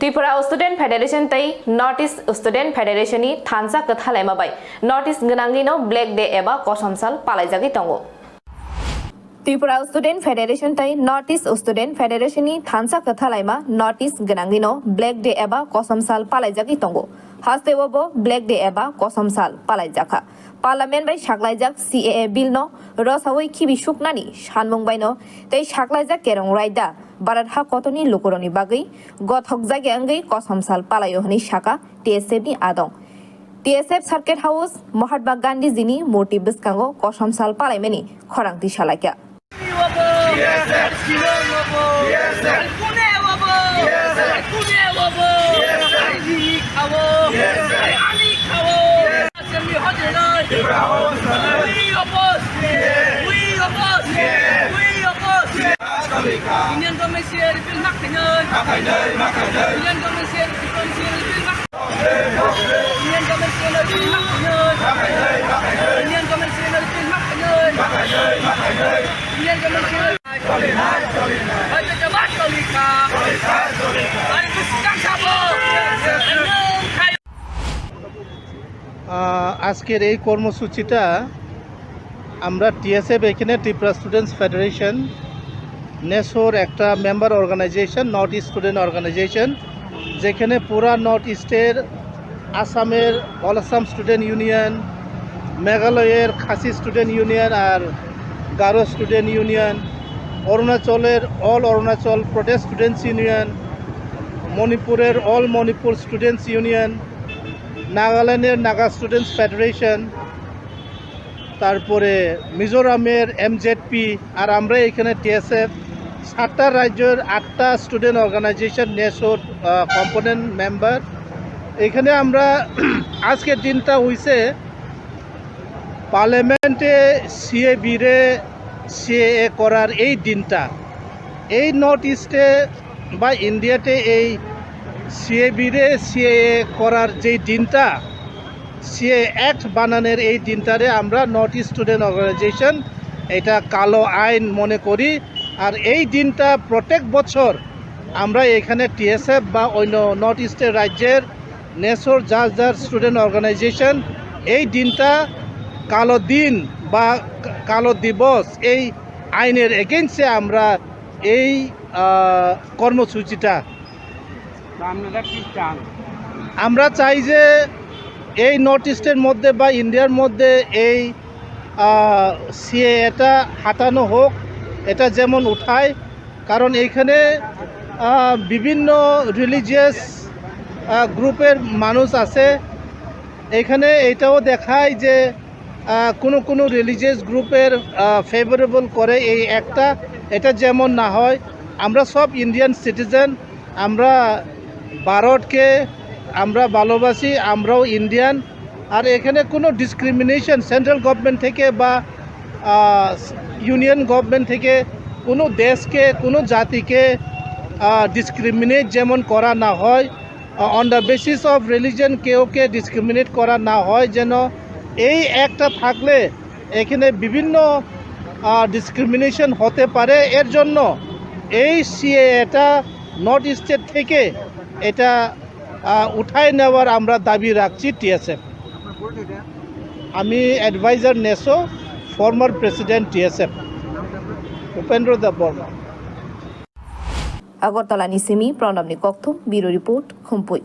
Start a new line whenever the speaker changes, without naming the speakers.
Tripura student federation तई North East student federation थानसा कथालायमा बाय नॉर्थ ईस्ट गनांगिनो ब्लैक डे एबा कसमसाल पालायजागि तंगो त्रिपुरा स्टूडेंट फेडरेशन तई नॉर्थ ईस्ट स्टूडेंट फेडरेशन थानसा कथालायमा नॉर्थ ईस्ट गनांगिनो ब्लैक डे एबा कसमसाल पालायजागि तंगो हास्तेवबो ब्लैक डे एबा कसमसाल पालायजाखा पार्लामेंट बाय सागलायजाक CAA बिल नो रसावै खिबि सुकनानि सानमुं बायनो तै सागलायजाक केरं रायदा भारत हा कतनी लुकुरनि बागै गथक जागे अंगै कसमसाल पालायो हनि शाखा TSF नि आदं TSF circuit house Mahatma Gandhi जिनि मूर्ति बस्कांगो कसमसाल पालायमेनि खरांथि सालायका
Union Commercial Repeal Makanay Union Commercial Repeal Union Commercial Repeal Union Commercial Repeal Union Commercial Ada jabat palaikha Ada kusang sabo
আজকের এই কর্মসূচিটা আমরা TSF এখানে ত্রিপুরা স্টুডেন্টস ফেডারেশন নেসোর একটা member organization north east student organization যেখানে পুরা north ইস্টের আসামের অল আসাম স্টুডেন্ট ইউনিয়ন মেঘালয়ের খাসি স্টুডেন্ট ইউনিয়ন আর গারো স্টুডেন্ট ইউনিয়ন অরুণাচলের all Arunachal Pradesh students union মণিপুরের অল মণিপুর স্টুডেন্টস ইউনিয়ন নাগাল্যান্ডের নাগা স্টুডেন্টস ফেডারেশন তারপরে মিজোরামের MZP আর আমরা এখানে TSF 7টা রাজ্যের 8টা স্টুডেন্ট অর্গানাইজেশন নেসোর কম্পোনেন্ট মেম্বার এখানে আমরা আজকের দিনটা হইছে পার্লামেন্টে CAA করার এই দিনটা এই নর্থ ইস্টে বা ইন্ডিয়াতে এই CAA করার যেই দিনটা CAA অ্যাক্ট বানানোর এই দিনটারে আমরা নর্থ ইস্ট স্টুডেন্ট অর্গানাইজেশন এটা কালো আইন মনে করি আর এই দিনটা প্রত্যেক বছর আমরা এখানে TSF বা অন্য নর্থ ইস্টের রাজ্যের নেসোর যার স্টুডেন্ট অর্গানাইজেশন এই দিনটা কালো দিন বা কালো দিবস এই আইনের এগেইনস্টে আমরা এই কর্মসূচিটা আমরা চাই যে এই নর্থ ইস্টের মধ্যে বা ইন্ডিয়ার মধ্যে এই CAA-টা হাঁটানো হোক এটা যেমন উঠায় কারণ এইখানে বিভিন্ন রিলিজিয়াস গ্রুপের মানুষ আছে এখানে এটাও দেখায় যে কোনো রিলিজিয়াস গ্রুপের ফেভারেবল করে এই একটা এটা যেমন না হয় আমরা সব ইন্ডিয়ান সিটিজেন আমরা ভারতকে আমরা ভালোবাসি আমরাও ইন্ডিয়ান আর এখানে কোনো ডিসক্রিমিনেশন সেন্ট্রাল গভর্নমেন্ট থেকে বা ইউনিয়ন গভর্নমেন্ট থেকে কোনো দেশকে কোনো জাতিকে ডিসক্রিমিনেট যেমন করা না হয় on the basis of religion কেউকে ডিসক্রিমিনেট করা না হয় যেন এই একটা থাকলে এখানে বিভিন্ন ডিসক্রিমিনেশন হতে পারে এর জন্য এই CAA-টা নর্থ ইস্টের থেকে এটা উঠায় নেওয়ার আমরা দাবি রাখছি TSF আমি adviser নেসো former president TSF Upendra দেব বর্মা
আগরতলা নিসিমি প্রণব নিকক্ত ব্যুরো রিপোর্ট খুমপুই।